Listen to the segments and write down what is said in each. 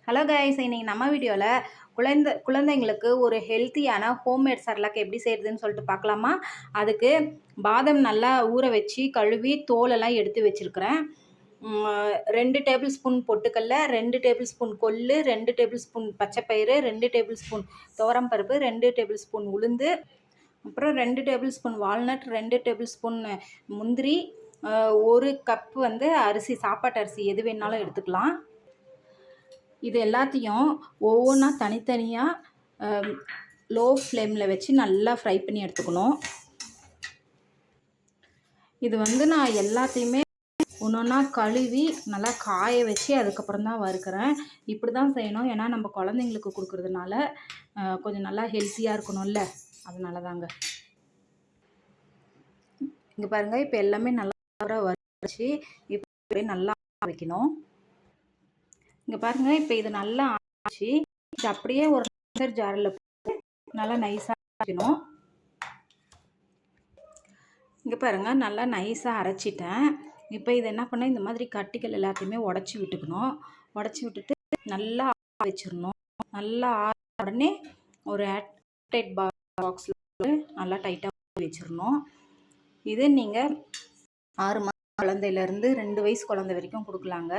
Hello guys, இன்னைக்கு நம்ம வீடியோவில் குழந்தைங்களுக்கு ஒரு ஹெல்த்தியான ஹோம்மேட் சர்லாக் எப்படி செய்கிறதுன்னு சொல்லிட்டு பார்க்கலாமா. அதுக்கு பாதாம் நல்லா ஊற வச்சு கழுவி தோலெல்லாம் எடுத்து வச்சுருக்கிறேன். 2 டேபிள் ஸ்பூன் பொட்டுக்கல்ல, 2 டேபிள் ஸ்பூன் கொள்ளு, 2 டேபிள் ஸ்பூன் பச்சைப்பயிறு, 2 டேபிள் ஸ்பூன் துவரம்பருப்பு, 2 டேபிள் ஸ்பூன் உளுந்து, அப்புறம் 2 table spoon walnut, 2 table spoon முந்திரி, 1 கப் அரிசி, சாப்பாட்டு அரிசி எது வேணாலும் எடுத்துக்கலாம். இது எல்லாத்தையும் ஒவ்வொன்றா தனித்தனியாக லோ ஃப்ளேமில் வச்சு நல்லா ஃப்ரை பண்ணி எடுத்துக்கணும். இது நான் எல்லாத்தையுமே ஒன்றா கழுவி நல்லா காய வச்சு அதுக்கப்புறம் தான் வறுக்கிறேன். இப்படி தான் செய்யணும், ஏன்னா நம்ம குழந்தைங்களுக்கு கொடுக்குறதுனால கொஞ்சம் நல்லா ஹெல்த்தியாக இருக்கணும்ல, அதனால தாங்க. இங்கே பாருங்கள், இப்போ எல்லாமே நல்லா வறுச்சு இப்போ நல்லா வைக்கணும். இங்கே பாருங்கள், இப்போ இது நல்லா ஆச்சு. இது அப்படியே ஒரு மிக்சர் ஜாரில் போட்டு நல்லா நைஸாக அரைக்கணும். இங்கே பாருங்கள், நல்லா நைஸாக அரைச்சிட்டேன். இப்போ இது என்ன பண்ண, இந்த மாதிரி கட்டிகள் எல்லாத்தையுமே உடச்சி விட்டுக்கணும். உடச்சி விட்டுட்டு நல்லா வச்சிடணும். நல்லா ஆற உடனே ஒரு ஏர்டைட் பாக்ஸில் நல்லா டைட்டாக வச்சிடணும். இது நீங்கள் 6 மாத குழந்தையிலேருந்து 2 வயசு குழந்தை வரைக்கும் கொடுக்கலாங்க.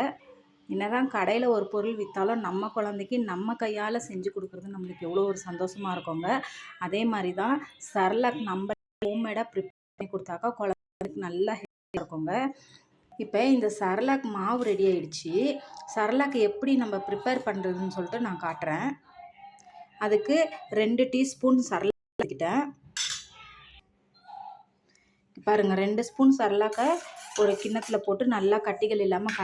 என்னதான் கடையில் ஒரு பொருள் விற்றாலும் நம்ம குழந்தைக்கு நம்ம கையால் செஞ்சு கொடுக்குறது நம்மளுக்கு எவ்வளோ ஒரு சந்தோஷமாக இருக்குங்க. அதே மாதிரி தான் சர்லாக் நம்ம ஹோம்மேடாக ப்ரிப்பேர் பண்ணி கொடுத்தாக்கா குழந்தைக்கு நல்லா ஹெல்த்தியாக இருக்குங்க. இப்போ இந்த சர்லாக் மாவு ரெடி ஆகிடுச்சு. சர்லாக் எப்படி நம்ம ப்ரிப்பேர் பண்ணுறதுன்னு சொல்லிட்டு நான் காட்டுறேன். அதுக்கு 2 டீஸ்பூன் சர்லாக் எடுத்துக்கிட்டேன். பாருங்கள், 2 ஸ்பூன் சர்லாக்கை ஒரு கிண்ணத்தில் போட்டு நல்லா கட்டிகள் இல்லாமல்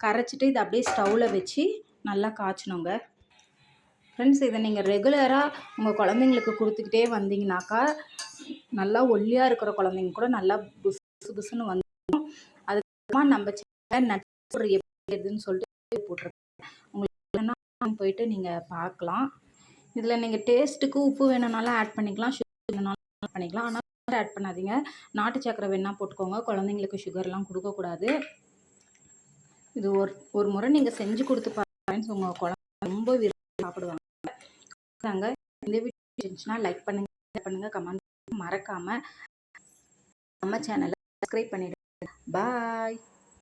கரைச்சிட்டு இதை அப்படியே ஸ்டவ்வில் வச்சு நல்லா காய்ச்சணுங்க. ஃப்ரெண்ட்ஸ், இதை நீங்கள் ரெகுலராக உங்கள் குழந்தைங்களுக்கு கொடுத்துக்கிட்டே வந்தீங்கன்னாக்கா நல்லா ஒல்லியாக இருக்கிற குழந்தைங்க கூட நல்லா புசுன்னு வந்துடும். அதுக்கப்புறமா நம்ம நட்ஸ் எப்படின்னு சொல்லிட்டு போட்டிருக்கேன். உங்களுக்கு போயிட்டு நீங்கள் பார்க்கலாம். இதில் நீங்கள் டேஸ்ட்டுக்கு உப்பு வேணும்னாலும் ஆட் பண்ணிக்கலாம், சுகர் வேணும்னாலும் ஆட் பண்ணிக்கலாம். ஆனால் ஆட் பண்ணாதீங்க. நாட்டு சக்கரை வேணால் போட்டுக்கோங்க, குழந்தைங்களுக்கு சுகர்லாம் கொடுக்கக்கூடாது. இது ஒரு முறை நீங்கள் செஞ்சு கொடுத்து பாருங்க, உங்கள் குழந்தை ரொம்ப விரும்பி சாப்பிடுவாங்க. இந்த வீடியோ இருந்துச்சுன்னா லைக் பண்ணுங்கள், கமெண்ட் மறக்காமல் நம்ம சேனலை சப்ஸ்கிரைப் பண்ணிடுங்க. பாய்.